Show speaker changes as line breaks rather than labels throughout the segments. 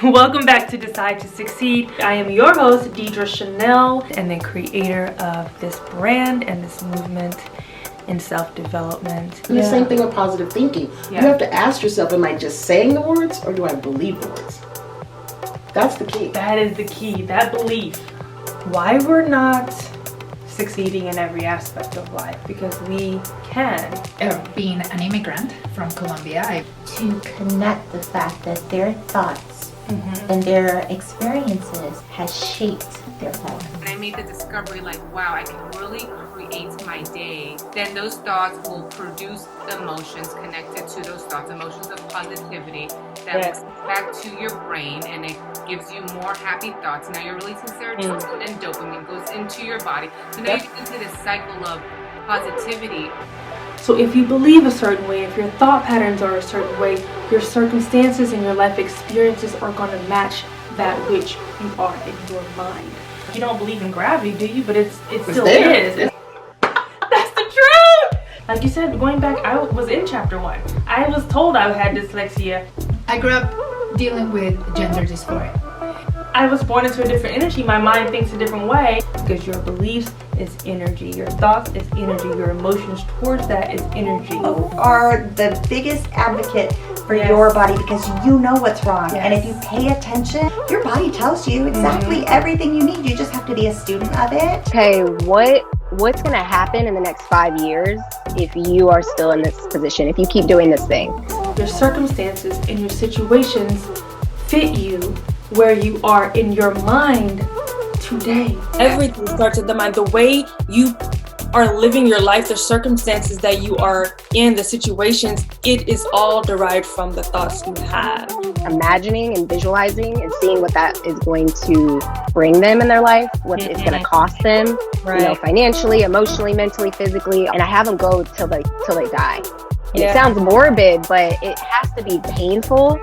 Welcome back to Decide to Succeed. I am your host, Deidra Shanell, and the creator of this brand and this movement in self-development.
And the same thing with positive thinking. You have to ask yourself, am I just saying the words or do I believe the words? That's the key.
That is the key, that belief. Why we're not succeeding in every aspect of life, because we can.
Being an immigrant from Colombia,
to connect the fact that their thoughts and their experiences has shaped their life.
When I made the discovery, like, wow, I can really create my day, then those thoughts will produce emotions connected to those thoughts, emotions of positivity that goes back to your brain, and it gives you more happy thoughts. Now you're releasing serotonin and dopamine goes into your body. So now you get into this cycle of positivity.
So if you believe a certain way, if your thought patterns are a certain way, your circumstances and your life experiences are going to match that which you are in your mind. You don't believe in gravity, do you? But it still is. That's the truth! Like you said, going back, I was in chapter 1. I was told I had dyslexia.
I grew up dealing with gender dysphoria.
I was born into a different energy. My mind thinks a different way because your beliefs is energy. Your thoughts is energy. Your emotions towards that is energy.
You are the biggest advocate for your body because you know what's wrong. And if you pay attention, your body tells you exactly everything you need. You just have to be a student of it.
Okay, what's going to happen in the next 5 years if you are still in this position, if you keep doing this thing?
Your circumstances and your situations fit you where you are in your mind today. Everything starts at the mind. The way you are living your life, the circumstances that you are in, the situations, it is all derived from the thoughts you have.
Imagining and visualizing and seeing what that is going to bring them in their life, what it's going to cost them, you know, financially, emotionally, mentally, physically, and I have them go till they die. And it sounds morbid, but it has to be painful.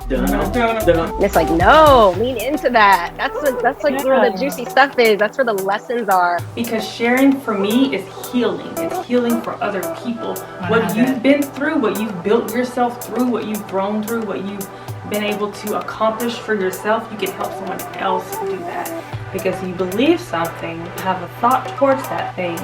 And it's like, no, lean into that. That's like where the juicy stuff is. That's where the lessons are.
Because sharing for me is healing. It's healing for other people. What you've been through, what you've built yourself through, what you've grown through, what you've been able to accomplish for yourself, you can help someone else do that. Because you believe something, have a thought towards that thing.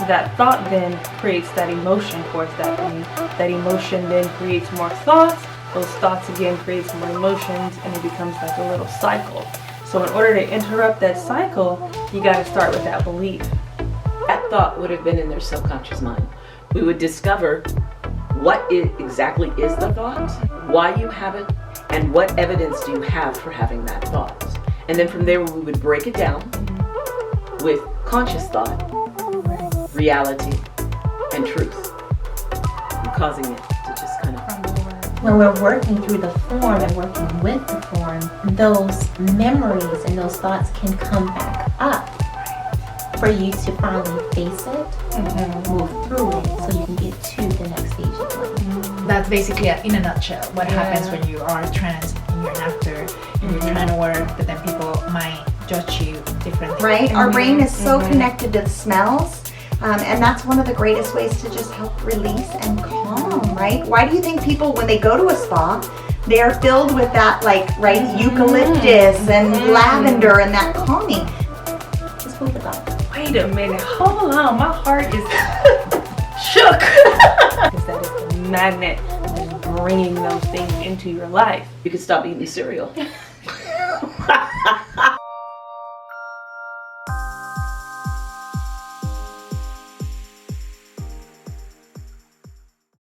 That thought then creates that emotion towards that thing. That emotion then creates more thoughts. Those thoughts again creates more emotions, and it becomes like a little cycle. So in order to interrupt that cycle, you got to start with that belief.
That thought would have been in their subconscious mind. We would discover what it exactly is the thought, why you have it, and what evidence do you have for having that thought. And then from there we would break it down with conscious thought, reality, and truth, and causing it to just kind of...
When we're working through the form and working with the form, those memories and those thoughts can come back up for you to finally face it, move through it, so you can get to the next stage of life.
That's basically, in a nutshell, what happens when you are trans and you're an actor and you're trying to work, but then people might judge you differently.
Right? Our brain is so connected to the smells. And that's one of the greatest ways to just help release and calm, right? Why do you think people, when they go to a spa, they are filled with that, like, eucalyptus and lavender and that calming? Just move it up.
Wait a minute, hold on, my heart is shook. Because that is the magnet that is bringing those things into your life.
You could stop eating cereal.